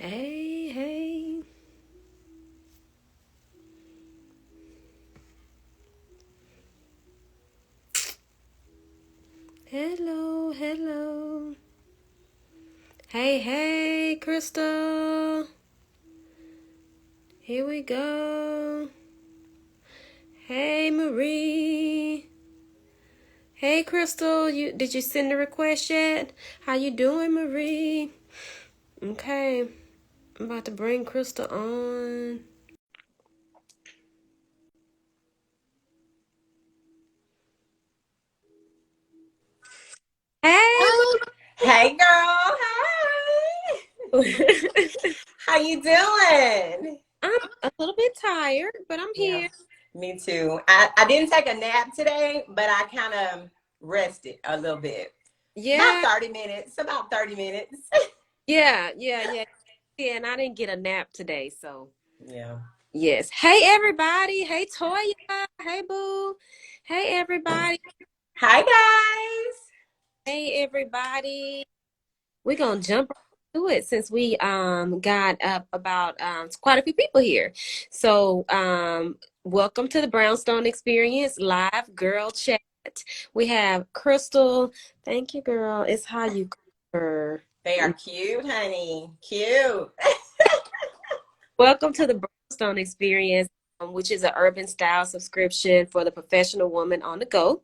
Hey, hey. Hello, hello. Hey, hey, Crystal. Here we go. Hey, Marie. Hey, Crystal. Did you send the request yet? How you doing, Marie? Okay. I'm about to bring Crystal on. Hey, Hey girl, Marie. hey. How you doing? I'm a little bit tired, but I'm Yeah, here. me too. I didn't take a nap today, but I kind of rested a little bit. About Yeah, 30 minutes, about 30 minutes. yeah. Yeah, and I didn't get a nap today, so. Yeah. Yes. Hey everybody. Hey Toya. Hey Boo. Hey everybody. Hi guys. Hey everybody. We're gonna jump right to it since we got up about quite a few people here. So welcome to the Brownstone Experience live girl chat. We have Crystal. Thank you, girl. It's how you call her. They are cute, honey. Cute. Welcome to the Brownstone Experience, which is an urban style subscription for the professional woman on the go.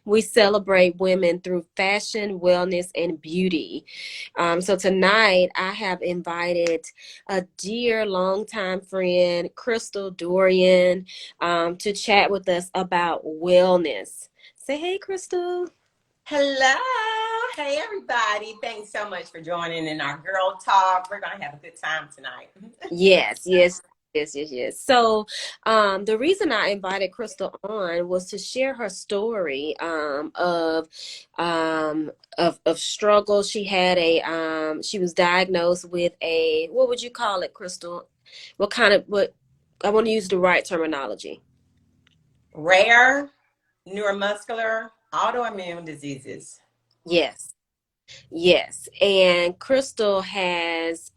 We celebrate women through fashion, wellness, and beauty. So tonight I have invited a dear longtime friend, Crystal Dorion, to chat with us about wellness. Say hey, Crystal. Hello. Hey everybody. Thanks so much for joining in our girl talk. We're gonna have a good time tonight. Yes. So, the reason I invited Crystal on was to share her story um, of struggle. She had she was diagnosed with a, what would you call it, Crystal? What? I want to use the right terminology. Rare neuromuscular autoimmune diseases. Yes. Yes, and Crystal has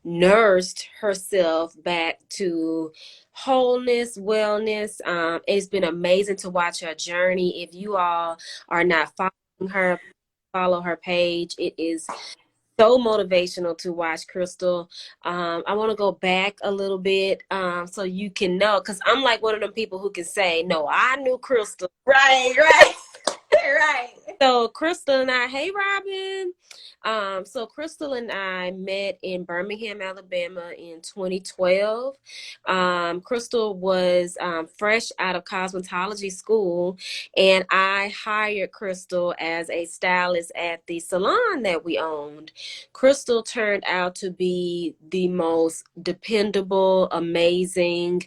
nursed herself back to wholeness, wellness. It's been amazing to watch her journey. If you all are not following her, follow her page. It is so motivational to watch Crystal. I want to go back a little bit so you can know, because I'm like one of them people who can say, no, I knew Crystal. Right. Right. So Crystal and I, hey Robin. So Crystal and I met in Birmingham, Alabama in 2012. Crystal was fresh out of cosmetology school, and I hired Crystal as a stylist at the salon that we owned. Crystal turned out to be the most dependable, amazing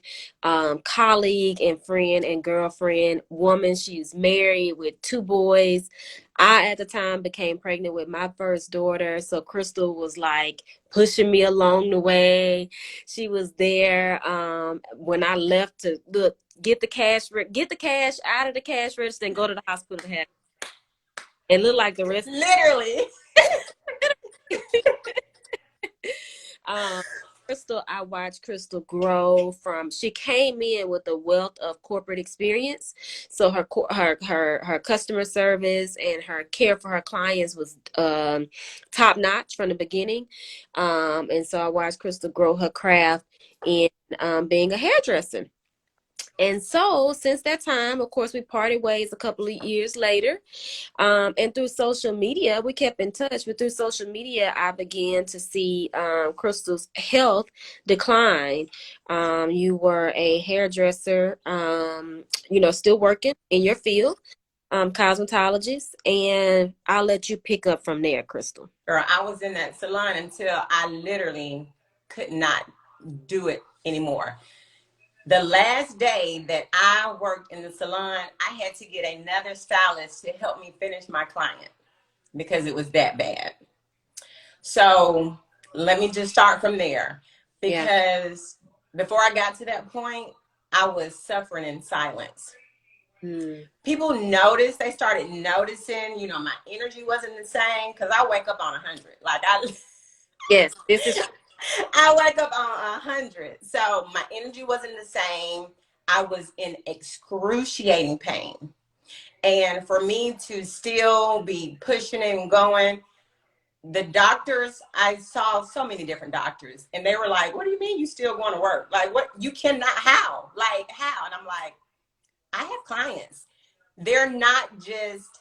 colleague and friend and girlfriend woman. She's married with two boys. I, at the time, became pregnant with my first daughter. So Crystal was like pushing me along the way. She was there when I left to look, get the cash out of the cash register and go to the hospital to have it looked like the rest. Literally. Um, Crystal, I watched Crystal grow from, she came in with a wealth of corporate experience. So her customer service and her care for her clients was top notch from the beginning. And so I watched Crystal grow her craft in being a hairdresser. And so, since that time, of course, we parted ways a couple of years later. And through social media, we kept in touch. But through social media, I began to see Crystal's health decline. You were a hairdresser, still working in your field, cosmetologist, and I'll let you pick up from there, Crystal. Girl, I was in that salon until I literally could not do it anymore. The last day that I worked in the salon, I had to get another stylist to help me finish my client because it was that bad. So let me just start from there Yeah. because before I got to that point, I was suffering in silence. Mm. People noticed, they started noticing, my energy wasn't the same because I wake up on 100. Like I Yes, this is true. I wake up on 100. So my energy wasn't the same. I was in excruciating pain. And for me to still be pushing and going, the doctors, I saw so many different doctors, and they were like, what do you mean you still going to work? Like, what? You cannot, how? Like, how? And I'm like, I have clients. They're not just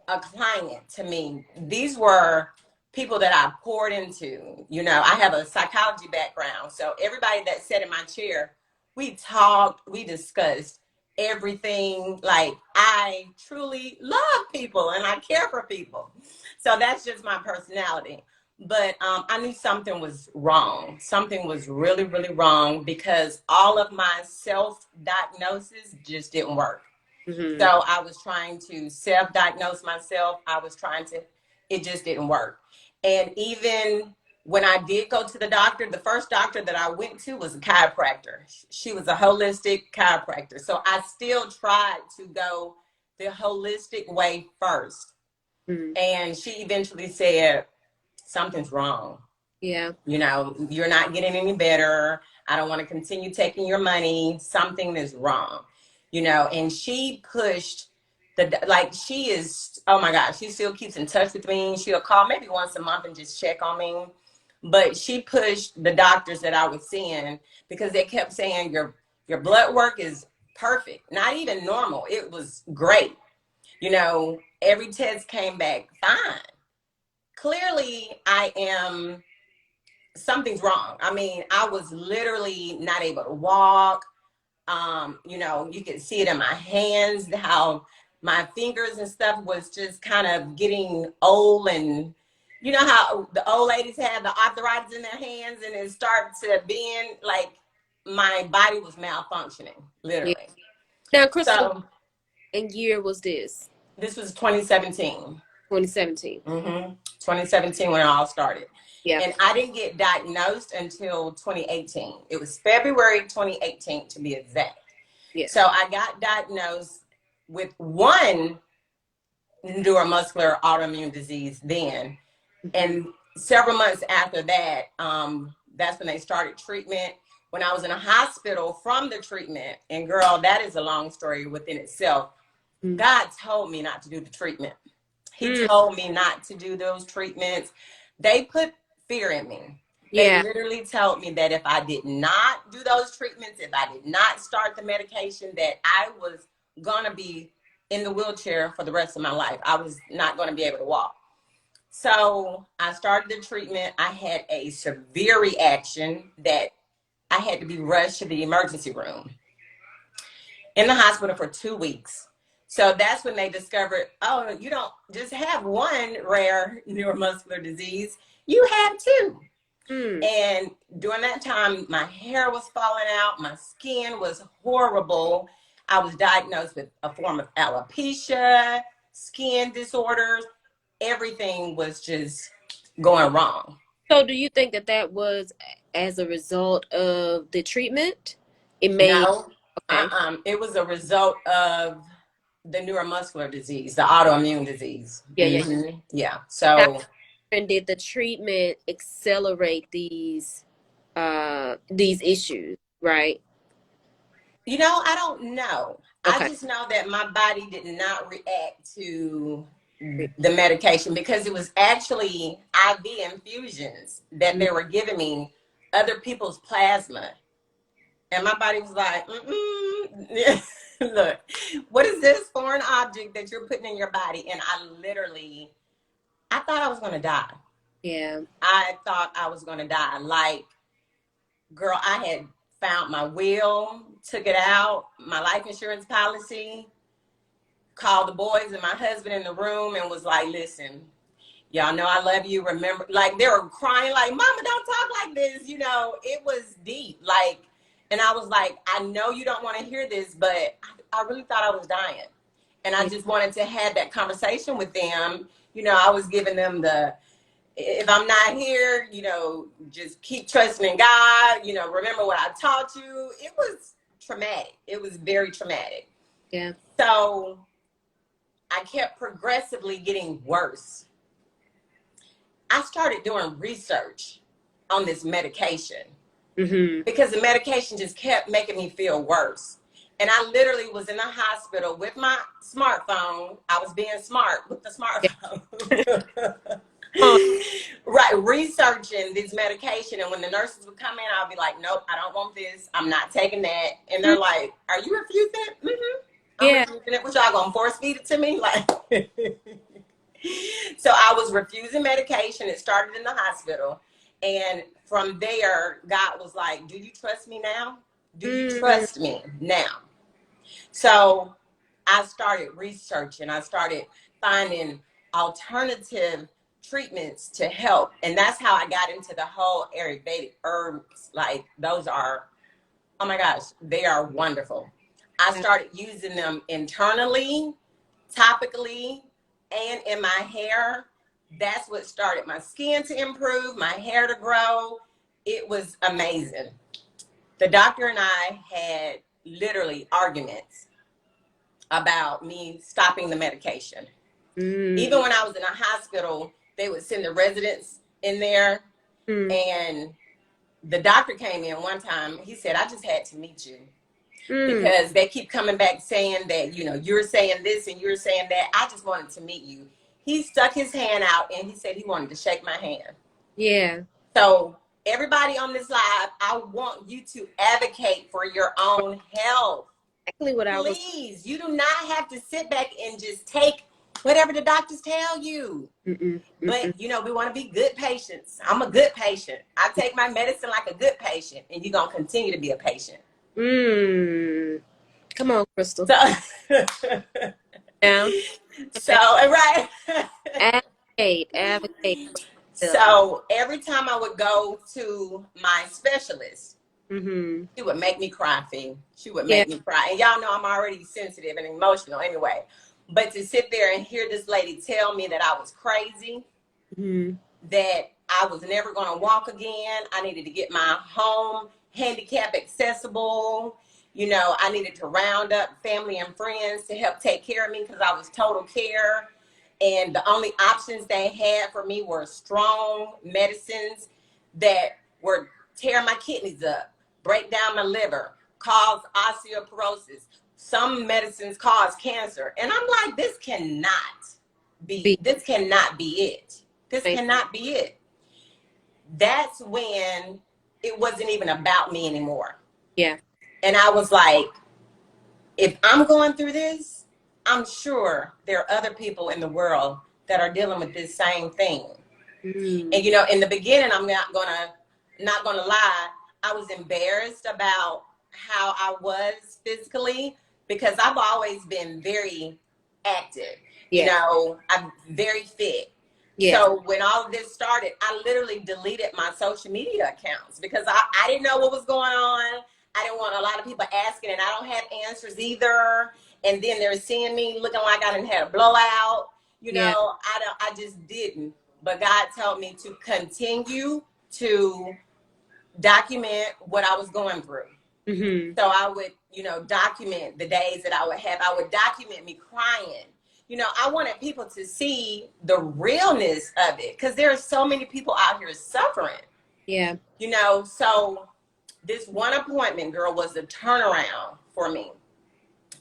a client to me. These were people that I poured into. You know, I have a psychology background. So everybody that sat in my chair, we talked, we discussed everything. Like, I truly love people and I care for people. So that's just my personality. But I knew something was wrong. Something was really, really wrong because all of my self diagnosis just didn't work. Mm-hmm. So I was trying to self-diagnose myself. It just didn't work. And even when I did go to the doctor, the first doctor that I went to was a chiropractor. She was a holistic chiropractor. So I still tried to go the holistic way first. Mm-hmm. And she eventually said, something's wrong. Yeah. You know, you're not getting any better. I don't want to continue taking your money. Something is wrong, you know. And she pushed like, she is, oh my gosh, she still keeps in touch with me. She'll call maybe once a month and just check on me. But she pushed the doctors that I was seeing because they kept saying your blood work is perfect, not even normal. It was great. You know, every test came back fine. Clearly, I am something's wrong. I mean, I was literally not able to walk. You know, you could see it in my hands, how my fingers and stuff was just kind of getting old. And you know how the old ladies have the arthritis in their hands and it started to bend, like my body was malfunctioning, Yeah. literally. Now, Crystal, So and year was this? this was 2017. 2017. 2017 when it all started. Yeah. And I didn't get diagnosed until 2018. It was February 2018 to be exact. Yeah. So I got diagnosed with one neuromuscular autoimmune disease then. Mm-hmm. And several months after that, that's when they started treatment. When I was in a hospital from the treatment, and girl, that is a long story within itself. God told me not to do the treatment. He Mm-hmm. told me not to do those treatments. They put fear in me. They Yeah. literally told me that if I did not do those treatments, if I did not start the medication, that I was going to be in the wheelchair for the rest of my life. I was not going to be able to walk. So I started the treatment. I had a severe reaction that I had to be rushed to the emergency room in the hospital for 2 weeks. So that's when they discovered, oh, you don't just have one rare neuromuscular disease, you have two. Mm. And during that time, my hair was falling out, my skin was horrible. I was diagnosed with a form of alopecia, skin disorders. Everything was just going wrong. So, do you think that that was as a result of the treatment? It made No, okay. it was a result of the neuromuscular disease, the autoimmune disease. Yeah, yeah. Yeah. Now, So, and did the treatment accelerate these issues? Right. you know, I don't know. I Okay. just know that my body did not react to the medication because it was actually IV infusions that they were giving me, other people's plasma. And my body was like, mm-mm. Look, what is this foreign object that you're putting in your body? And I thought I was going to die. Yeah. I thought I was going to die. Like, girl, I had found my will, took it out, my life insurance policy, called the boys and my husband in the room and was like, listen, y'all know I love you. Remember, like, they were crying, like, Mama, don't talk like this. You know, it was deep. Like, and I was like, I know you don't want to hear this, but I really thought I was dying. And I Yeah. just wanted to have that conversation with them. You know, I was giving them if I'm not here, you know, just keep trusting in God. You know, remember what I taught you. It was traumatic. It was very traumatic. Yeah. So I kept progressively getting worse. I started doing research on this medication Mm-hmm. because the medication just kept making me feel worse. And I literally was in the hospital with my smartphone. I was being smart with the smartphone. Oh, Right, researching this medication. And when the nurses would come in, I'll be like, nope, I don't want this. I'm not taking that. And they're like, are you refusing it? Mm-hmm. I'm yeah. refusing it. What, y'all gonna force feed it to me? Like, so I was refusing medication. It started in the hospital. And from there, God was like, do you trust me now? Do you Mm-hmm. trust me now? So I started researching. I started finding alternative treatments to help. And that's how I got into the whole Ayurvedic herbs. Like, those are, oh my gosh, they are wonderful. I started using them internally, topically, and in my hair. That's what started my skin to improve, my hair to grow. It was amazing. The doctor and I had literally arguments about me stopping the medication. Even Mm-hmm. when I was in a hospital, they would send the residents in there, and the doctor came in one time. He said, I just had to meet you Mm-hmm. because they keep coming back saying that, you know, you're saying this and you're saying that. I just wanted to meet you. He stuck his hand out and he said he wanted to shake my hand. Yeah. So everybody on this live, I want you to advocate for your own health. Exactly what I was. Please, you do not have to sit back and just take whatever the doctors tell you. Mm-mm. Mm-mm. But, you know, we want to be good patients. I'm a good patient. I take my medicine like a good patient, and you're going to continue to be a patient. Mm. Come on, Crystal. So, Down. so right. Advocate. Advocate for yourself. So every time I would go to my specialist, Mm-hmm. she would make me cry, Fee. She would Yeah. make me cry. And y'all know I'm already sensitive and emotional anyway. But to sit there and hear this lady tell me that I was crazy, Mm-hmm. that I was never going to walk again, I needed to get my home handicap accessible. You know, I needed to round up family and friends to help take care of me because I was total care. And the only options they had for me were strong medicines that would tear my kidneys up, break down my liver, cause osteoporosis. Some medicines cause cancer. And I'm like, Be this cannot be it. This safe. cannot be it. That's when it wasn't even about me anymore. Yeah. And I was like, if I'm going through this, I'm sure there are other people in the world that are dealing with this same thing. Mm. And you know, in the beginning, I'm not gonna lie, I was embarrassed about how I was physically because I've always been very active. You Yeah. know, I'm very fit. Yeah. So when all of this started, I literally deleted my social media accounts because I didn't know what was going on. I didn't want a lot of people asking, and I don't have answers either. And then they're seeing me looking like I done had a blowout. You Yeah. know, I just didn't. But God told me to continue to document what I was going through. Mm-hmm. So I would, you know, document the days that I would have. I would document me crying. You know, I wanted people to see the realness of it because there are so many people out here suffering. Yeah. You know, so this one appointment, girl, was a turnaround for me.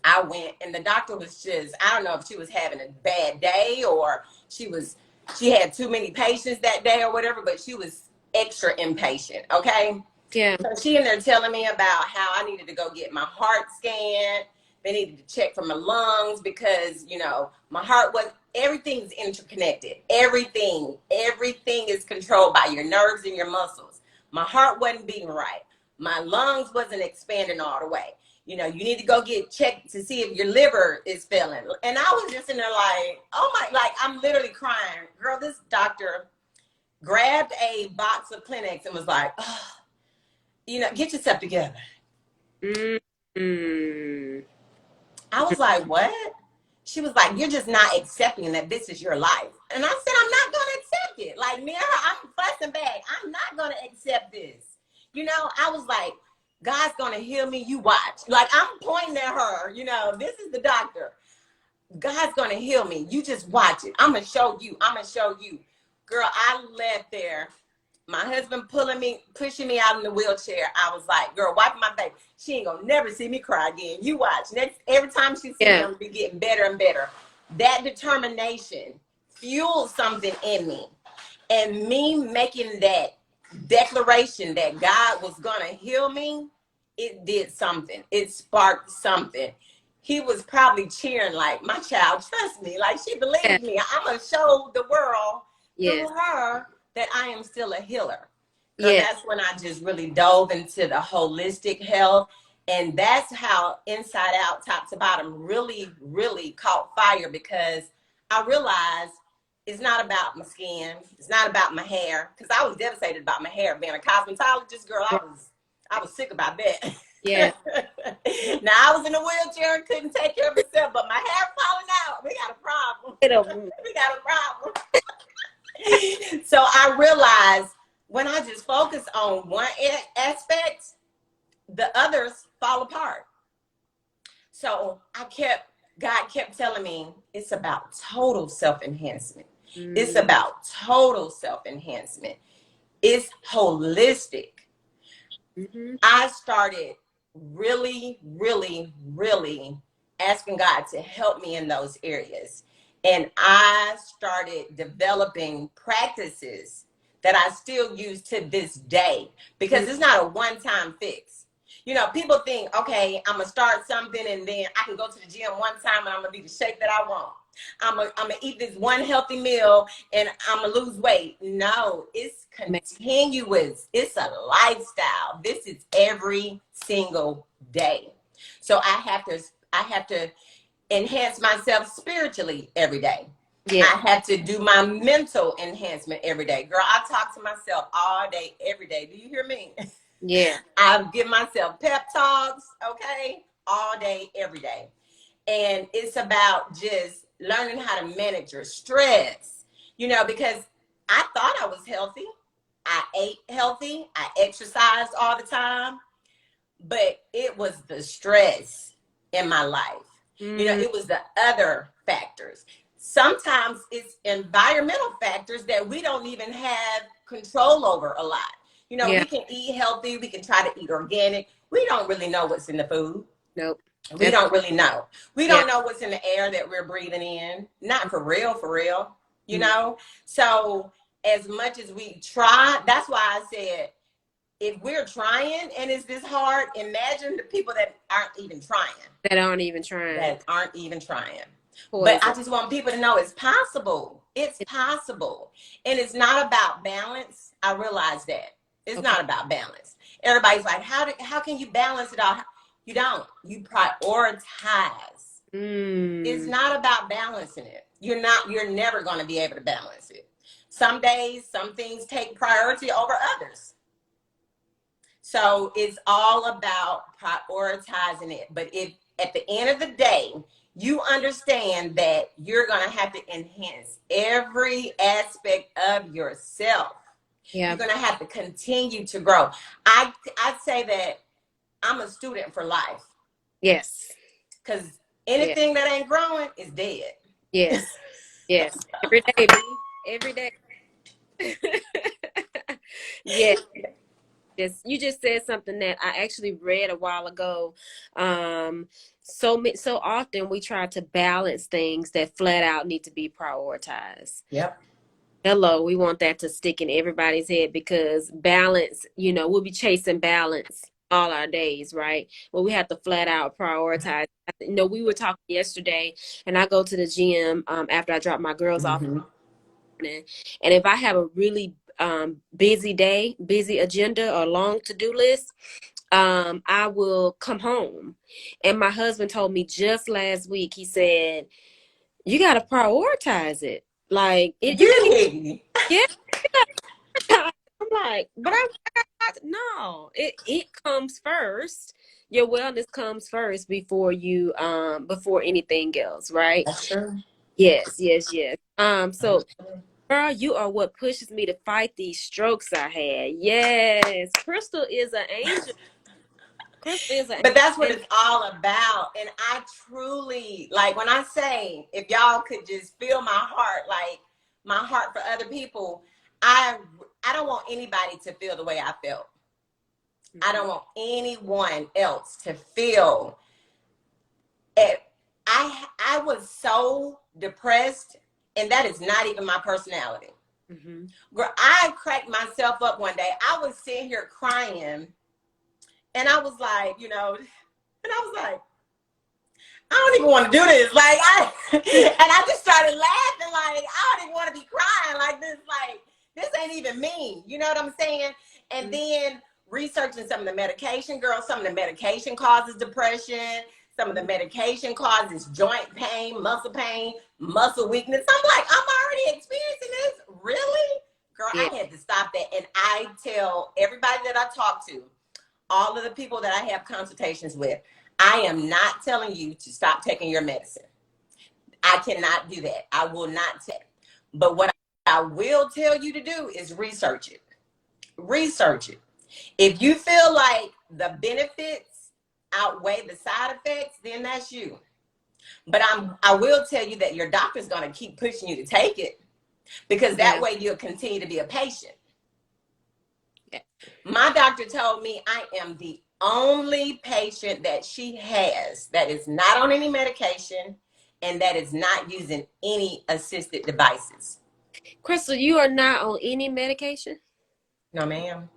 I went and the doctor was just, I don't know if she was having a bad day or she had too many patients that day or whatever, but she was extra impatient. Okay. Yeah. So she in there telling me about how I needed to go get my heart scanned. They needed to check for my lungs because, you know, my heart was, everything's interconnected. Everything is controlled by your nerves and your muscles. My heart wasn't beating right. My lungs wasn't expanding all the way. You know, you need to go get checked to see if your liver is failing. And I was just in there like, oh my, like I'm literally crying. Girl, this doctor grabbed a box of Kleenex and was like, oh, you know, get yourself together. Mm-hmm. I was like, what? She was like, you're just not accepting that this is your life. And I said, I'm not going to accept it. Like me and her, I'm fussing back. I'm not going to accept this. You know, I was like, God's going to heal me. You watch. Like I'm pointing at her, you know, this is the doctor. God's going to heal me. You just watch it. I'm going to show you. I'm going to show you. Girl, I left there. my husband pushing me out in the wheelchair, I was like, girl, wiping my face. She ain't gonna never see me cry again. You watch. Every time she see me, Yeah. I'm gonna be getting better and better. That determination fueled something in me. And me making that declaration that God was gonna heal me, it did something. It sparked something. He was probably cheering like, my child, trust me. Like, she Yeah. believed me. I'm gonna show the world through Yes. her that I am still a healer. Girl, Yeah. that's when I just really dove into the holistic health. And that's how Inside Out, Top to Bottom really, really caught fire, because I realized it's not about my skin. It's not about my hair. Because I was devastated about my hair. Being a cosmetologist, girl, I was sick about that. Yeah. Now I was in a wheelchair and couldn't take care of myself, but my hair falling out. We got a problem. We got a problem. So I realized when I just focus on one aspect, the others fall apart. So God kept telling me it's about total self enhancement. It's Mm-hmm. about total self enhancement. It's holistic. Mm-hmm. I started really, really, really asking God to help me in those areas. And I started developing practices that I still use to this day, because it's not a one-time fix. You know, people think, okay, I'm going to start something and then I can go to the gym one time and I'm going to be the shape that I want. I'm gonna eat this one healthy meal and I'm gonna lose weight. No, it's continuous. It's a lifestyle. This is every single day. So I have to enhance myself spiritually every day. Yeah. I have to do my mental enhancement every day. Girl, I talk to myself all day, every day. Do you hear me? Yeah. I give myself pep talks, okay, all day, every day. And it's about just learning how to manage your stress, because I thought I was healthy. I ate healthy. I exercised all the time, but it was the stress in my life. Mm-hmm. It was the other factors. Sometimes it's environmental factors that we don't even have control over a lot. Yeah. We can eat healthy. We can try to eat organic. We don't really know what's in the food. Nope. We That's don't really know. We yeah. don't know what's in the air that we're breathing in. Not for real, for real. Mm-hmm. So as much as we try, that's why I said, if we're trying and it's this hard, imagine the people that aren't even trying. That aren't even trying. That aren't even trying. But I Poison. just want people to know it's possible. It's possible. And it's not about balance. I realize that. It's Okay. not about balance. Everybody's like, how can you balance it all? You don't. You prioritize. It's Mm. not about balancing it. You're never going to be able to balance it. Some days, some things take priority over others. So it's all about prioritizing it. But if at the end of the day, you understand that you're going to have to enhance every aspect of yourself, Yeah. you're going to have to continue to grow. I'd say that I'm a student for life, Yes. because Yeah. anything that ain't growing is dead. Yes. Yes. Every day, B. Every day. Yeah. Yes. You just said something that I actually read a while ago. So often we try to balance things that flat out need to be prioritized. Yep. Hello, we want that to stick in everybody's head, because balance, we'll be chasing balance all our days, right? Well, we have to flat out prioritize. We were talking yesterday, and I go to the gym after I drop my girls off Mm-hmm. in the morning. And if I have a really busy day, busy agenda, or long to-do list, I will come home. And my husband told me just last week, he said, you got to prioritize it. Like, you can't, Really? yeah. I'm like, but no, it comes first. Your wellness comes first before anything else, right? That's true. Yes, yes, yes. That's So true. girl, you are what pushes me to fight these strokes I had. Yes. Crystal is an angel. Crystal is an But that's what and it's all about. And I truly, like, when I say, if y'all could just feel my heart, like my heart for other people, I I don't want anybody to feel the way I felt. I don't want anyone else to feel it. I was so depressed, and that is not even my personality. Mm-hmm. Girl, I cracked myself up one day. I was sitting here crying, and I was like, and I was like, I don't even want to do this. Like and I just started laughing. Like I don't even want to be crying like this. Like this ain't even me. You know what I'm saying? And then researching some of the medication, girl. Some of the medication causes depression. Some of the medication causes joint pain, muscle weakness. I'm like, I'm already experiencing this. Really? Girl, Yeah. I had to stop that. And I tell everybody that I talk to, all of the people that I have consultations with, I am not telling you to stop taking your medicine. I cannot do that. I will not take. But what I will tell you to do is research it. Research it. If you feel like the benefits outweigh the side effects, then that's you. But I will tell you that your doctor's going to keep pushing you to take it, because that way you'll continue to be a patient. Yeah. My doctor told me I am the only patient that she has that is not on any medication and that is not using any assisted devices. Crystal, you are not on any medication? No, ma'am.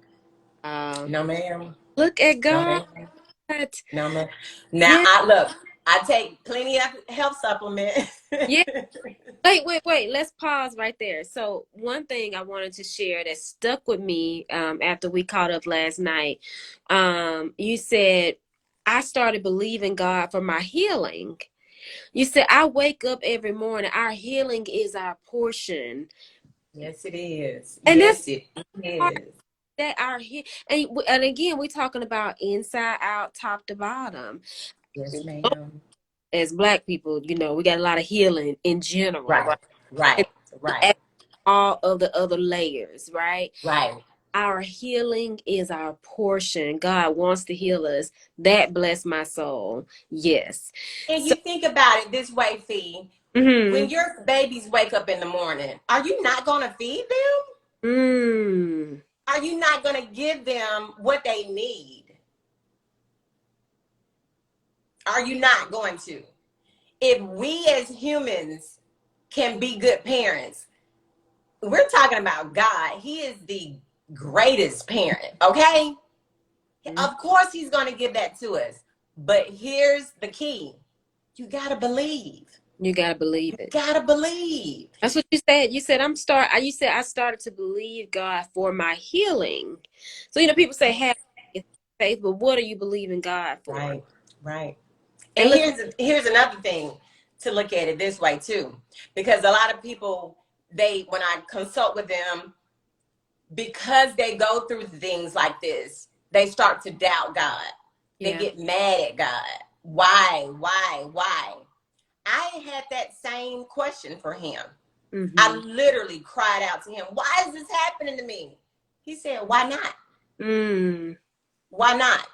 Um, No, ma'am. Look at No, God. ma'am. No, ma'am. Now, Yeah. I take plenty of health supplements. Yeah. Wait. Let's pause right there. So, one thing I wanted to share that stuck with me after we caught up last night, you said, I started believing God for my healing. You said, I wake up every morning. Our healing is our portion. Yes, it is. And that's Yes, it part is. that our and again, we're talking about inside out, top to bottom. Yes, ma'am. As Black people, we got a lot of healing in general, Right, right? right, right, And all of the other layers, right? right. Our healing is our portion. God wants to heal us. That bless my soul. Yes. And So, you think about it this way, Fee. When mm, your babies wake up in the morning, are you not going to feed them? mm, Are you not going to give them what they need? Are you not going to? If we as humans can be good parents, we're talking about God. He is the greatest parent, okay? mm. Of course, he's going to give that to us. But here's the key: you got to believe. You gotta believe You it. got to believe. That's what you said. You said You said I started to believe God for my healing. So people say have faith, but what are you believing God for? Right, right. And And look, here's another thing to look at it this way too, because a lot of people, when I consult with them, because they go through things like this, they start to doubt God. They yeah. get mad at God. Why? I had that same question for him. I Mm-hmm. literally cried out to him, "Why is this happening to me?" He said, "Why not? Mm. Why not?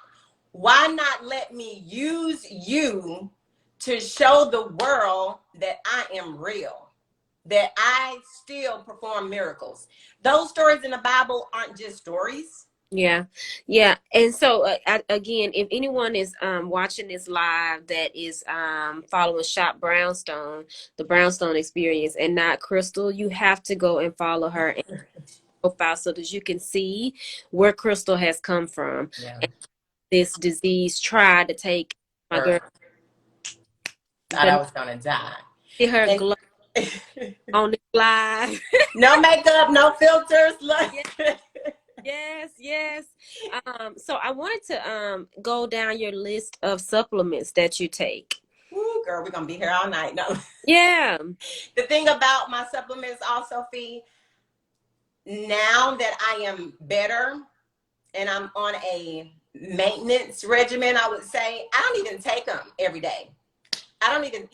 Why not let me use you to show the world that I am real, that I still perform miracles?" Those stories in the Bible aren't just stories. Yeah, yeah, and so again, if anyone is watching this live that is following Shop Brownstone, the Brownstone Experience, and not Crystal, you have to go and follow her profile so that you can see where Crystal has come from. Yeah. And this disease tried to take my girl, Or thought but I was gonna die. see her And glow on this live. no makeup, no filters. Yeah, Look. yes. So I wanted to go down your list of supplements that you take. Ooh, girl, we're gonna be here all night. No. Yeah. The thing about my supplements also, Fee, now that I am better and I'm on a maintenance regimen, I would say I don't even take them every day. I don't even.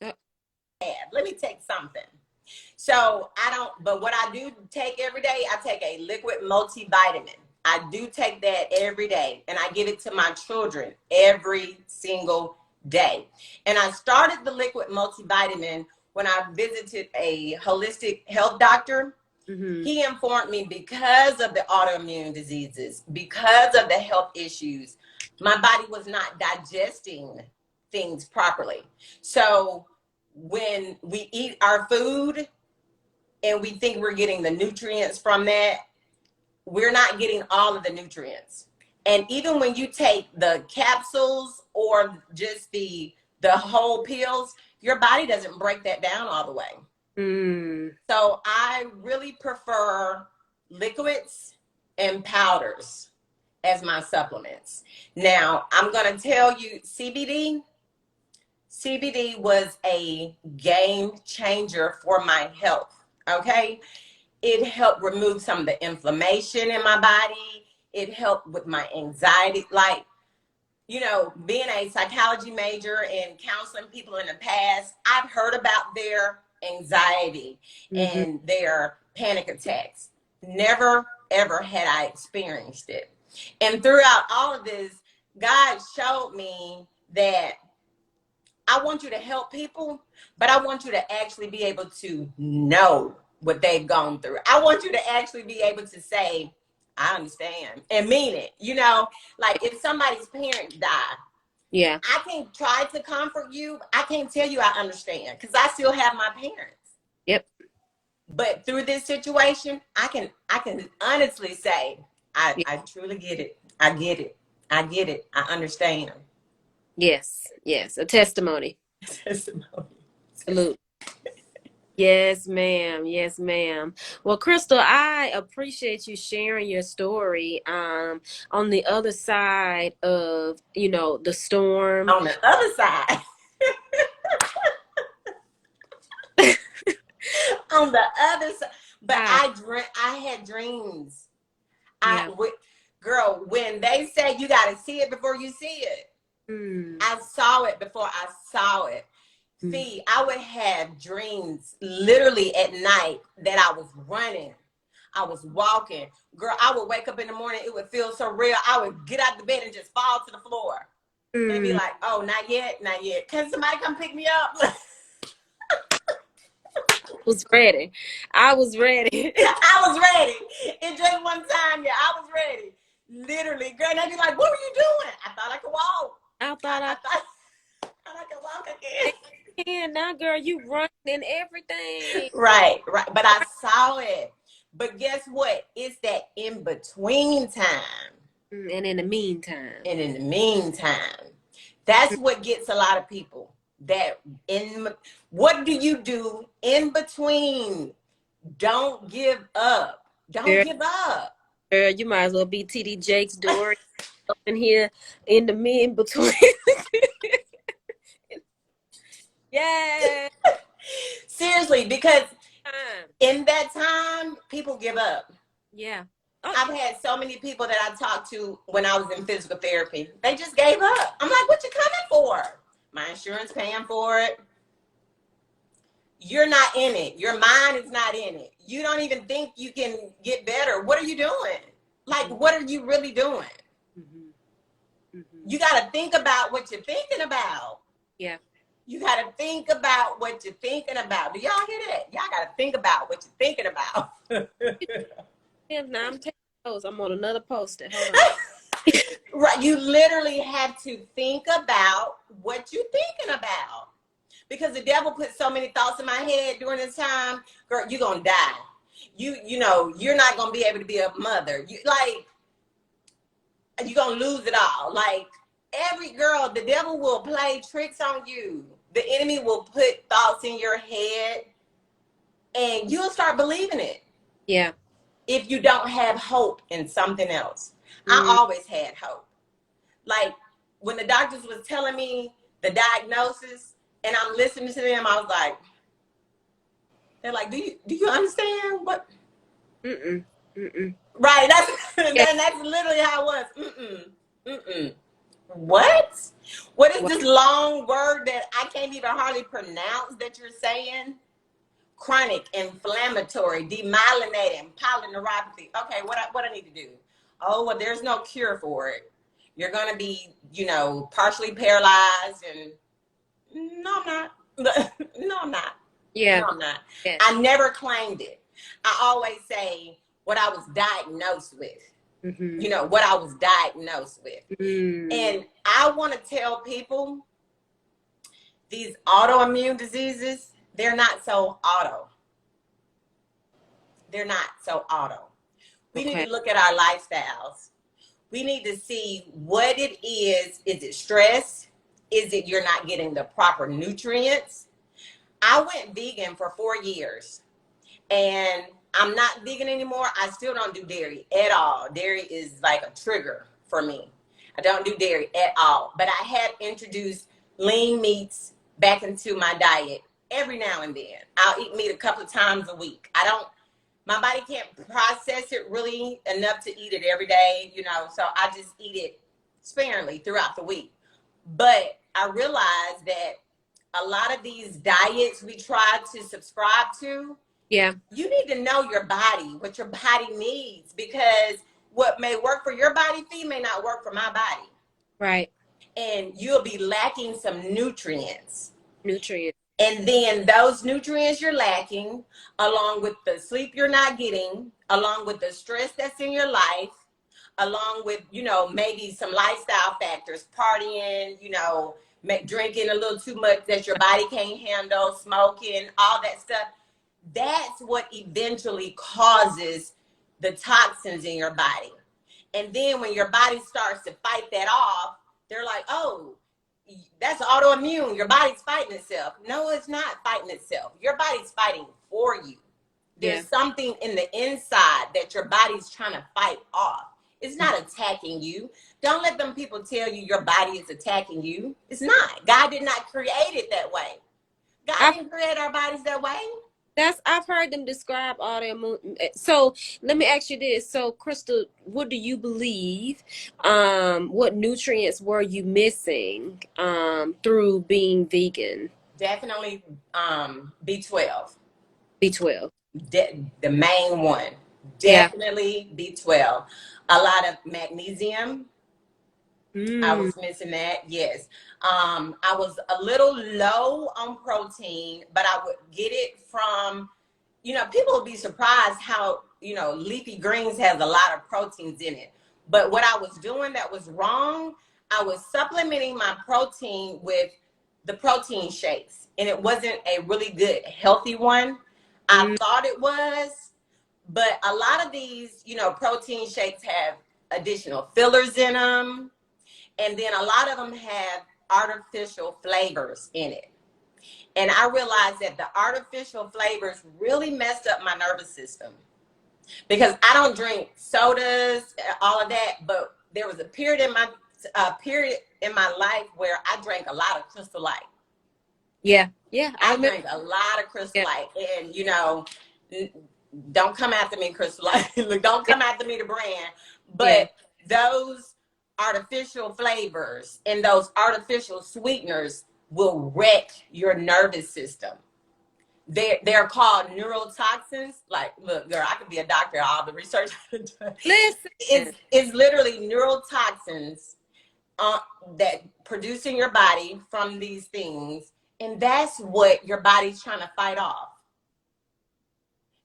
Uh, Let me take something. So I don't, but what I do take every day, I take a liquid multivitamin. I do take that every day, and I give it to my children every single day. And I started the liquid multivitamin when I visited a holistic health doctor, Mm-hmm. he informed me because of the autoimmune diseases, because of the health issues, my body was not digesting things properly. So when we eat our food and we think we're getting the nutrients from that, we're not getting all of the nutrients. And even when you take the capsules or just the whole pills, your body doesn't break that down all the way. Mm. So I really prefer liquids and powders as my supplements. Now, I'm going to tell you CBD was a game changer for my health. Okay? It helped remove some of the inflammation in my body. It helped with my anxiety. Like, you know, being a psychology major and counseling people in the past, I've heard about their anxiety Mm-hmm. and their panic attacks. Never, ever had I experienced it. And throughout all of this, God showed me that I want you to help people, but I want you to actually be able to know what they've gone through. I want you to actually be able to say, I understand and mean it. You know, like if somebody's parent died, Yeah. I can try to comfort you. I can't tell you I understand because I still have my parents. Yep. But through this situation, I can honestly say I truly get it. I get it. I get it. I understand. Yes. Yes. A testimony. Testimony. Salute. Yes, ma'am. Yes, ma'am. Well, Crystal, I appreciate you sharing your story. On the other side of, the storm. On the other side, on the other side, but Ah, I had dreams. yeah. Girl, when they say you got to see it before you see it, Mm, I saw it before I saw it. mm, See, I would have dreams literally at night that I was running. I was walking. Girl, I would wake up in the morning. It would feel so real. I would get out the bed and just fall to the floor and be mm. like, oh, not yet, not yet. Can somebody come pick me up? Was ready. I was ready. I was ready. It just one time, yeah, I was ready. Literally, girl, they'd be like, what were you doing? I thought I could walk. I I, thought I thought, thought I could walk again. I can now, girl. You running and everything. Right, right. But I saw it. But guess what? It's that in between time. And in the meantime. And in the meantime, that's what gets a lot of people. That in what do you do in between? Don't give up. Don't Girl, give up. girl, you might as well be TD Jakes Dorion up in here in the in between. Yeah. Seriously, because Time. in that time, people give up. Yeah. Oh, I've had so many people that I talked to when I was in physical therapy. They just gave up. I'm like, what you coming for? My insurance paying for it. You're not in it. Your mind is not in it. You don't even think you can get better. What are you doing? Like, what are you really doing? mm-hmm. Mm-hmm. You got to think about what you're thinking about. Yeah. You got to think about what you're thinking about. Do y'all hear that? Y'all got to think about what you're thinking about. Yeah, now I'm taking those. I'm on another poster. Hold on. Right. You literally have to think about what you're thinking about. Because the devil put so many thoughts in my head during this time, girl, you're gonna die. You know, you're not gonna be able to be a mother. You're gonna lose it all. Like every girl, the devil will play tricks on you. The enemy will put thoughts in your head and you'll start believing it Yeah. if you don't have hope in something else. I Mm, always had hope. Like when the doctors was telling me the diagnosis and I'm listening to them, I was like, they're like, do you understand what? mm-mm. Mm-mm. Right. That's Yeah. that's literally how it was. Mm-mm. Mm-mm. What? What is Well, this long word that I can't even hardly pronounce that you're saying? Chronic inflammatory demyelinating polyneuropathy. Okay, what I need to do? Oh, well, there's no cure for it. You're gonna be, partially paralyzed and no, I'm not. No, I'm not. Yeah. No, I'm not. Yeah. I never claimed it. I always say what I was diagnosed with. Mm-hmm. You know, what I was diagnosed with. Mm. And I want to tell people these autoimmune diseases, they're not so auto. They're not so auto. We need Okay. to look at our lifestyles. We need to see what it is. Is it stress? Is it you're not getting the proper nutrients? I went vegan for 4 years and I'm not vegan anymore. I still don't do dairy at all. Dairy is like a trigger for me. I don't do dairy at all. But I had introduced lean meats back into my diet every now and then. I'll eat meat a couple of times a week. I don't, my body can't process it really enough to eat it every day, you know, so I just eat it sparingly throughout the week. But I realized that a lot of these diets we try to subscribe to, Yeah. you need to know your body, what your body needs, because what may work for your body fee may not work for my body. Right. And you'll be lacking some nutrients. Nutrients. And then those nutrients you're lacking, along with the sleep you're not getting, along with the stress that's in your life, along with, you know, maybe some lifestyle factors, partying, you know, drinking a little too much that your body can't handle, smoking, all that stuff. That's what eventually causes the toxins in your body. And then when your body starts to fight that off, they're like, oh, that's autoimmune. Your body's fighting itself. No, it's not fighting itself. Your body's fighting for you. Yeah. There's something in the inside that your body's trying to fight off. It's not attacking you. Don't let them people tell you your body is attacking you. It's not. God did not create it that way. God I've didn't create our bodies that way. I've heard them describe all their so let me ask you this. So Crystal, what do you believe? What nutrients were you missing through being vegan? Definitely B12. B12. The main one. Yeah. Definitely B12. A lot of magnesium. I Mm. was missing that. Yes. I was a little low on protein, but I would get it from, you know, people would be surprised how, you know, leafy greens has a lot of proteins in it. But what I was doing that was wrong, I was supplementing my protein with the protein shakes, and it wasn't a really good, healthy one. I Mm. thought it was, but a lot of these, you know, protein shakes have additional fillers in them. And then a lot of them have artificial flavors in it. And I realized that the artificial flavors really messed up my nervous system because I don't drink sodas, all of that. But there was a period in my life where I drank a lot of Crystal Light. Yeah. Yeah. I I remember. drank a lot of Crystal Yeah. Light, and you know, don't come after me, Crystal Light. Don't come after me, the brand. Yeah. But those artificial flavors and those artificial sweeteners will wreck your nervous system. They're called neurotoxins. Like, look, girl, I could be a doctor. All the research Listen. it's literally neurotoxins uh, that produce in your body from these things, and that's what your body's trying to fight off.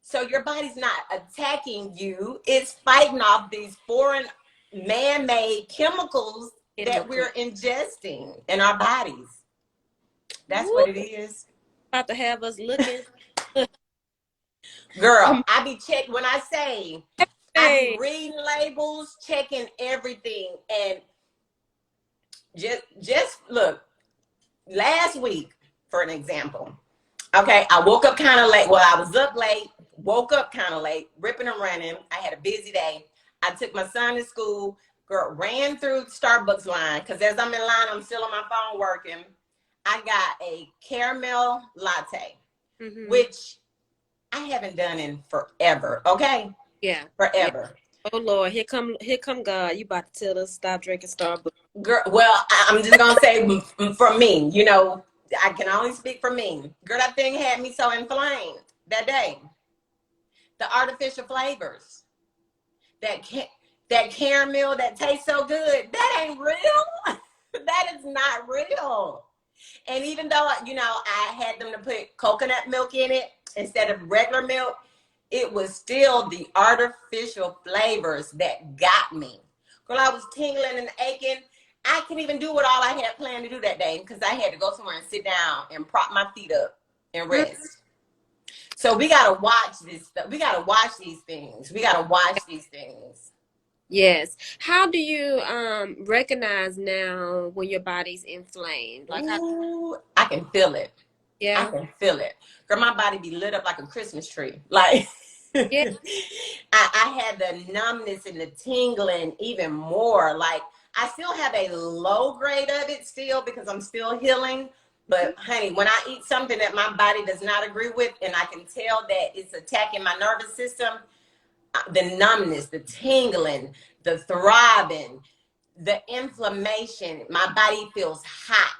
So your body's not attacking you; it's fighting off these foreign, man-made chemicals that Chemical. we're ingesting in our bodies. That's Woo, what it is. about to have us looking. Girl, I be checking when I say I be Hey. reading labels, checking everything, and just look. Last week, for an example, okay, I woke up kind of late. Well, I was up late, woke up kind of late, ripping and running. I had a busy day. I took my son to school, girl, ran through the Starbucks line because as I'm in line, I'm still on my phone working. I got a caramel latte, Mm-hmm. which I haven't done in forever. Okay, Yeah. Yeah. forever. Oh Lord, here come God. You about to tell us stop drinking Starbucks. Girl, well, I'm just gonna say for me, you know, I can only speak for me. Girl, that thing had me so inflamed that day. The artificial flavors, that that caramel that tastes so good, that ain't real. That is not real. And even though, I had them to put coconut milk in it instead of regular milk, it was still the artificial flavors that got me. Girl, I was tingling and aching. I couldn't even do what all I had planned to do that day because I had to go somewhere and sit down and prop my feet up and Mm, rest. So we gotta watch this stuff. We gotta watch these things. We gotta watch these things. yes. How do you recognize now when your body's inflamed? Like how Ooh, I can feel it. I yeah. can feel it. Girl, my body be lit up like a Christmas tree. Like Yeah. I had the numbness and the tingling even more. Like I still have a low grade of it still because I'm still healing. But honey, when I eat something that my body does not agree with and I can tell that it's attacking my nervous system, the numbness, the tingling, the throbbing, the inflammation, my body feels hot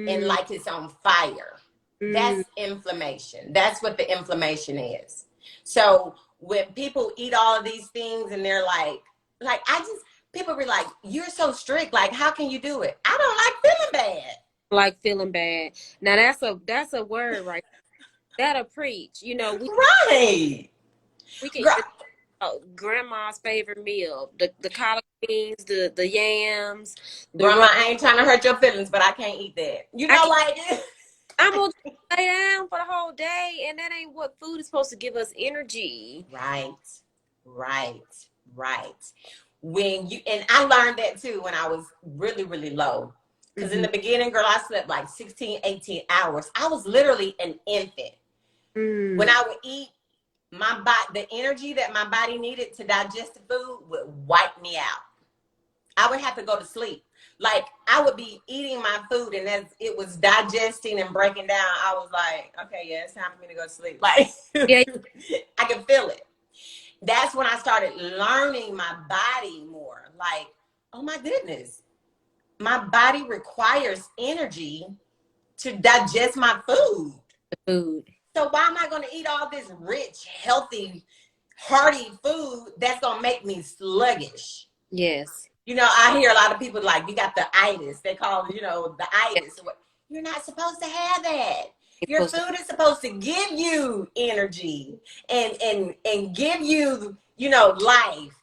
and Mm, like it's on fire. That's mm. inflammation. That's what the inflammation is. So when people eat all of these things and they're like I just people be like, you're so strict. Like, how can you do it? I don't like feeling bad. Like feeling bad. Now that's a word right. That'll preach. You know, Right. we can Girl, grandma's favorite meal, the collard greens, the yams, the grandma, roast. I ain't trying to hurt your feelings, but I can't eat that. I can Like I'm gonna lay down for the whole day, and that ain't what food is supposed to give us energy. right, right, right. When you and I learned that too when I was really, really low. Because in Hmm. the beginning, girl, I slept like 16, 18 hours. I was literally an infant. When Mm. I would eat, my body, the energy that my body needed to digest the food would wipe me out. I would have to go to sleep. Like I would be eating my food, and as it was digesting and breaking down, I was like, okay, yeah, it's time for me to go to sleep. Like Yeah, I can feel it. That's when I started learning my body more. Like, oh my goodness, my body requires energy to digest my food. the food. So why am I going to eat all this rich, healthy, hearty food that's going to make me sluggish? Yes. I hear a lot of people like, you got the itis. They call it, the Yeah, itis. You're not supposed to have that. it's Your supposed to. food is supposed to give you energy and give you, life.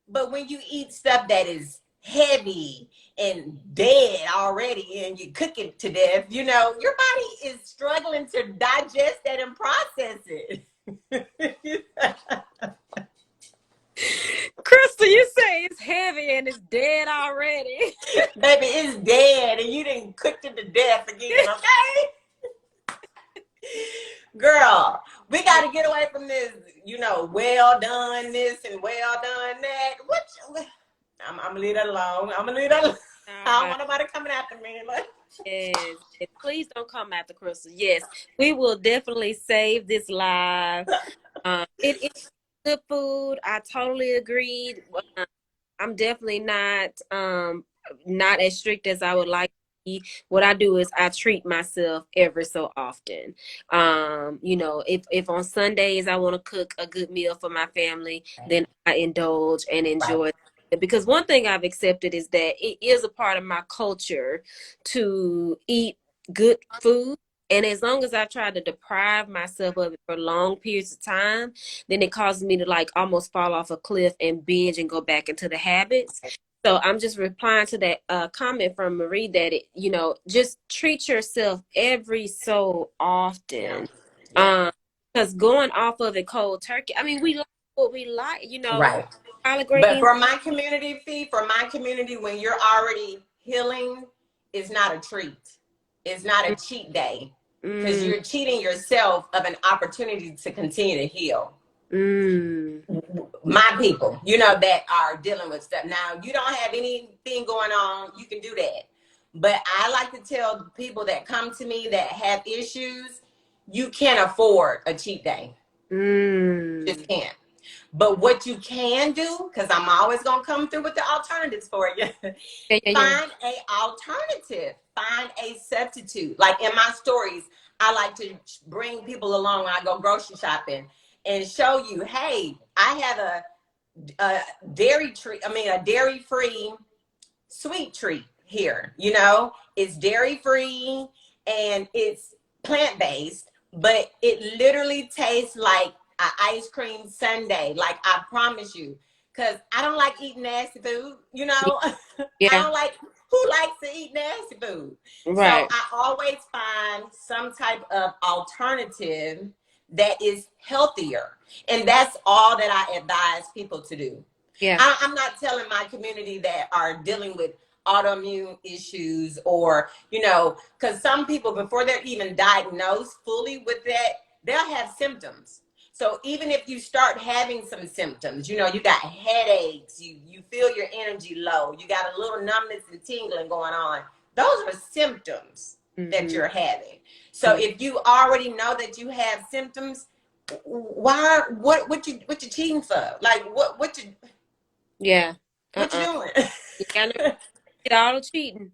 But when you eat stuff that is heavy and dead already and you cook it to death, your body is struggling to digest that and process it. Crystal, you say it's heavy and it's dead already. Baby, it's dead and you didn't cook it to death again, okay? Girl, we got Yeah. to get away from this, well done this and well done that. I'm going to leave that alone. I'm going to leave that alone. All I don't right. want nobody coming after me. Like, Yes. Yes. Please don't come after Crystal. Yes, we will definitely save this live. It is good food. I totally agreed. I'm definitely not as strict as I would like to be. What I do is I treat myself every so often. If on Sundays I want to cook a good meal for my family, then I indulge and right, enjoy it. Because one thing I've accepted is that it is a part of my culture to eat good food. And as long as I try to deprive myself of it for long periods of time, then it causes me to like almost fall off a cliff and binge and go back into the habits. So I'm just replying to that comment from Marie that just treat yourself every so yeah, often. yeah, Um, because going off of it cold turkey, I mean, we like what we like, right. collard But greens. for my community, when you're already healing, it's not a treat. It's not a cheat day because Mm, you're cheating yourself of an opportunity to continue to heal. mm, My people, that are dealing with stuff. Now, you don't have anything going on, you can do that. But I like to tell people that come to me that have issues, you can't afford a cheat day. Just mm. can't. But what you can do, because I'm always gonna come through with the alternatives for you. Yeah, yeah, yeah. Find a alternative. Find a substitute. Like in my stories, I like to bring people along when I go grocery shopping and show you, hey, I have a dairy treat. I mean, a dairy-free sweet treat. here. You know, it's dairy free and it's plant based, but it literally tastes like an ice cream sundae. Like, I promise you, because I don't like eating nasty food. You know, I Yeah. don't like, who likes to eat nasty food? So Right. I always find some type of alternative that is healthier. And that's all that I advise people to do. Yeah. I'm not telling my community that are dealing with autoimmune issues, or, you know, because some people, before they're even diagnosed fully with that, they'll have symptoms. So even if you start having some symptoms, you know, you got headaches, you feel your energy low, you got a little numbness and tingling going on, those are symptoms that Mm-hmm. you're having. So if you already know that you have symptoms, why, what you cheating for? Like, Yeah. what you Uh-uh. doing? You gotta get all the cheating.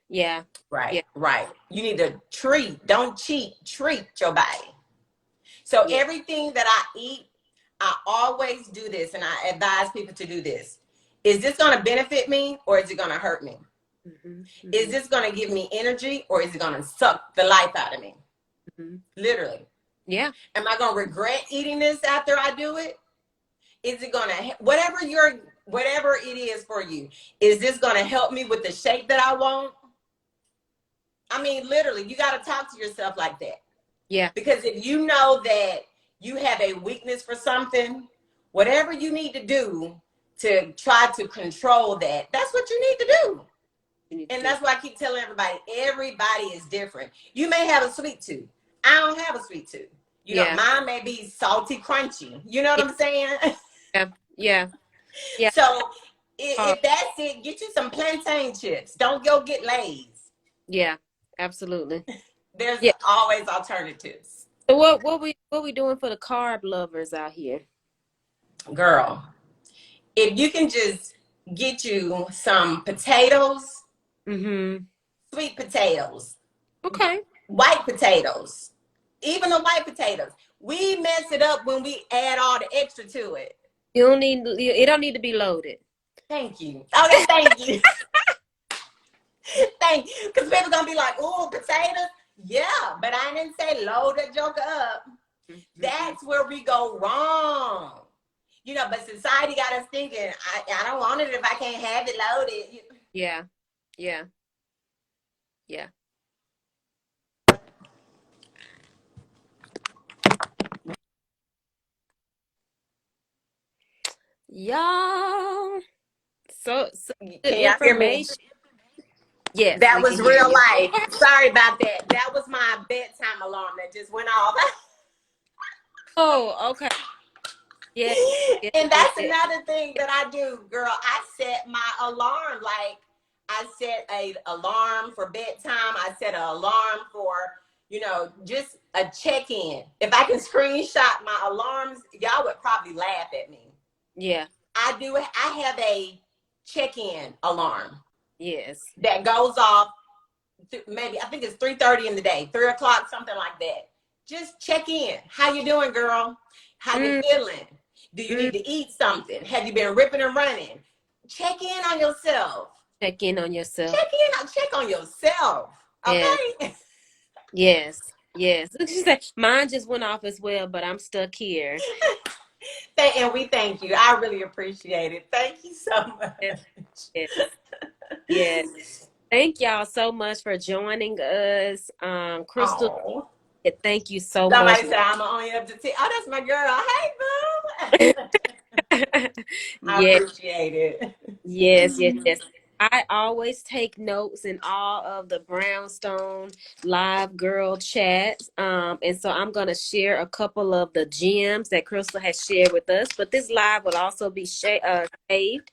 Yeah. Right, Yeah. right. You need to treat, don't cheat, treat your body. So Yeah. everything that I eat, I always do this, and I advise people to do this. Is this going to benefit me, or is it going to hurt me? Mm-hmm. Is Mm-hmm. this going to give me energy, or is it going to suck the life out of me? Mm-hmm. Literally. Yeah. Am I going to regret eating this after I do it? Is it going to, whatever it is for you, is this going to help me with the shape that I want? I mean, literally, you got to talk to yourself like that. Yeah. Because if you know that you have a weakness for something, whatever you need to do to try to control that, that's what you need to do. You need to And do. that's why I keep telling everybody is different. You may have a sweet tooth. I don't have a sweet tooth. You know, Yeah. mine may be salty, crunchy. You know what Yeah. I'm saying? Yeah. Yeah. Yeah. So Uh, if that's it, get you some plantain chips. Don't go get Lay's. yeah. Absolutely. There's Yeah. always alternatives. So what we doing for the carb lovers out here? Girl, if you can just get you some potatoes, Mm-hmm. sweet potatoes, Okay. white potatoes, even the white potatoes. We mess it up when we add all the extra to it. It don't need to be loaded. Thank you. Okay, thank you. Thank you. Because people gonna be like, oh, potatoes. Yeah, but I didn't say load that joker up. Mm-hmm. That's where we go wrong. You know, but society got us thinking, I don't want it if I can't have it loaded. Yeah. Yeah. Yeah. Y'all. So good Can y'all hear me? information. Yes, That we can was hear real you. life. Sorry about that. That was my bedtime alarm that just went off. Oh, okay. Yeah. Yeah. And Yeah. that's Yeah. another thing that I do, girl. I set my alarm. Like, I set a alarm for bedtime. I set an alarm for, you know, just a check-in. If I can screenshot my alarms, y'all would probably laugh at me. Yeah. I do. I have a check-in alarm Yes. that goes off maybe, I think it's 3:30 in the day, 3 o'clock, something like that. Just check in. How you doing, girl? How you Mm, feeling? Do you mm. need to eat something? Have you been ripping and running? Check in on yourself. Check in on yourself. Check on yourself. Yes. Okay. Yes. Yes. She said, mine just went off as well, but I'm stuck here. And we thank you. I really appreciate it. Thank you so Yes. much. Yes. Yes. Thank y'all so much for joining us. Crystal, Oh, thank you so much. somebody said I'm only up to 10. Oh, that's my girl. Hey, boo. I Yes. appreciate it. Yes, yes, yes. I always take notes in all of the Brownstone Live Girl chats. And so I'm going to share a couple of the gems that Crystal has shared with us. But this live will also be saved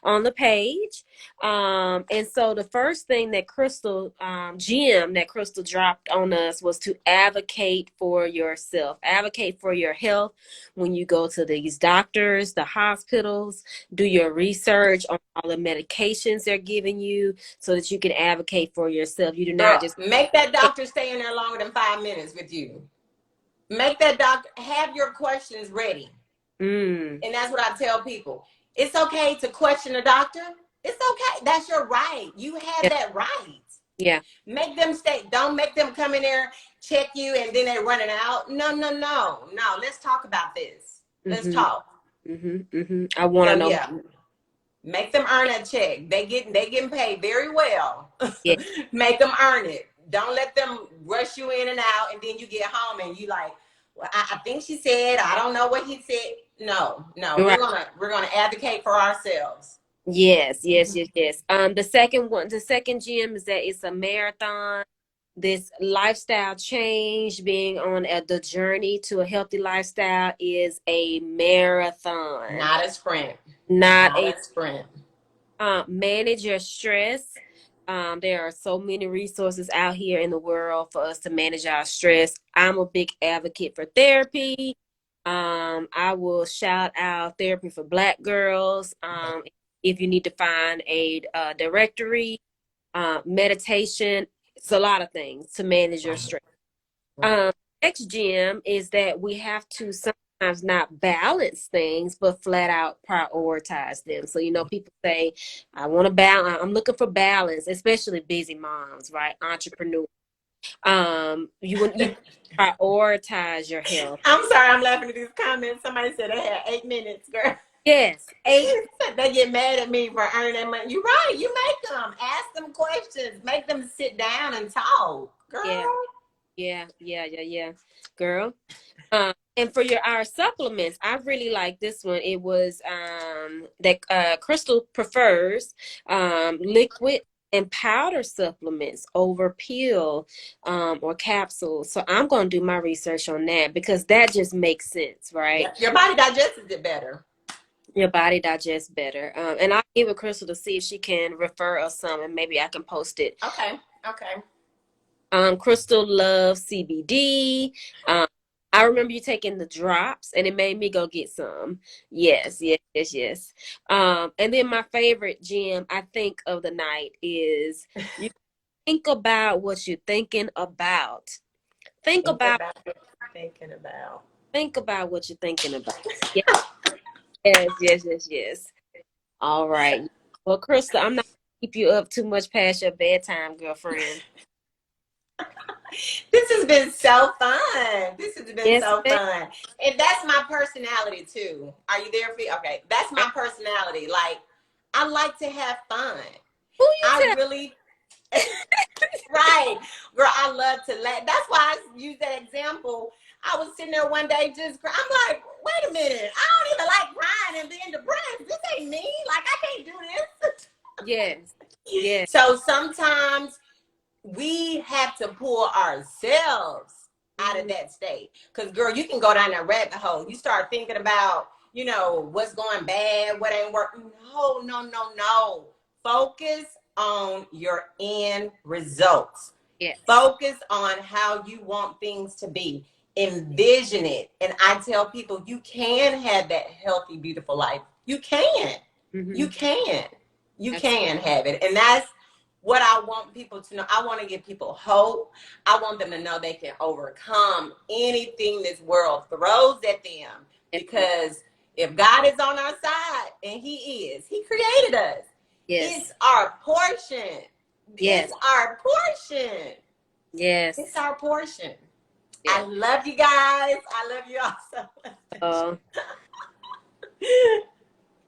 on the page. And so the first thing that gem that Crystal dropped on us was to advocate for yourself, advocate for your health when you go to these doctors, the hospitals. Do your research on all the medications they're giving you so that you can advocate for yourself. You do not Girl, just make that doctor stay in there longer than 5 minutes with you. Make that doctor have your questions ready. mm, And that's what I tell people. It's okay to question a doctor. It's okay. That's your right. You have Yeah. that right. Yeah. Make them stay. Don't make them come in there, check you, and then they're running out. No, no, no, no. Let's talk about this. Let's Mm-hmm. talk. Mm-hmm. Mm-hmm. I want So to know. yeah, make them earn a check. They getting paid very well. Yeah. Make them earn it. Don't let them rush you in and out, and then you get home and you like, well, I think she said, I don't know what he said. No, no, Right. we're gonna advocate for ourselves. Yes, yes, yes, yes. The second gym is that it's a marathon. This lifestyle change, being on the journey to a healthy lifestyle, is a marathon, Not a sprint. not Not a a sprint. manage your stress. There are so many resources out here in the world for us to manage our stress. I'm a big advocate for therapy. I will shout out therapy for Black girls. If you need to find a directory, meditation, it's a lot of things to manage your Right. stress. Right. Um, Next gem is that we have to sometimes not balance things, but flat out prioritize them. So, people say, I want to balance, I'm looking for balance, especially busy moms, right? Entrepreneurs. You prioritize your health. I'm sorry, I'm laughing at these comments. Somebody said they had 8 minutes, girl. Yes, eight. They get mad at me for earning that money. You're right. You make them ask them questions, make them sit down and talk, Yeah, girl. yeah, yeah, yeah, yeah, girl. And for our supplements, I really like this one. It was that Crystal prefers liquid and powder supplements over pill or capsules. So I'm going to do my research on that because that just makes sense, right? Yeah, your body digests it better. Your body digests better. And I'll give it Crystal to see if she can refer us some, and maybe I can post it. Okay. Okay. Crystal loves CBD. Um, I remember you taking the drops, and it made me go get some. Yes, yes, yes, yes. And then my favorite gem, I think, of the night is you think about what you're thinking about. Think Think about about what you're thinking about. think about what you're thinking about. Yes, yes, yes, yes, yes. All right. Well, Crystal, I'm not gonna keep you up too much past your bedtime, girlfriend. This has been so fun. This has been Yes, so ma'am. fun. And that's my personality too. Are you there for? Okay, that's my personality. Like, I like to have fun. Who you I tell? really, right, girl. I love to laugh. That's why I use that example. I was sitting there one day just crying. I'm like, wait a minute. I don't even like crying and being depressed. This ain't me. Like, I can't do this. Yes, yes. So sometimes we have to pull ourselves out of Mhm. that state. Because, girl, you can go down that rabbit hole. You start thinking about, what's going bad, what ain't working. No, no, no, no. Focus on your end results. Yes. Focus on how you want things to be. Envision it. And I tell people, you can have that healthy, beautiful life. You can. You Hmm. can. You That's can have it. And that's what I want people to know. I want to give people hope. I want them to know they can overcome anything this world throws at them. yes, Because if God is on our side, and He is, He created us. yes, It's our portion. It's yes, our portion. It's yes. our portion. I Yes. love you guys. I love you all so much. Uh,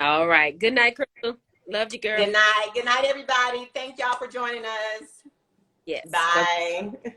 all right. Good night, Crystal. Love you, girl. Good night. Good night, everybody. Thank y'all for joining us. Yes. Bye. Bye.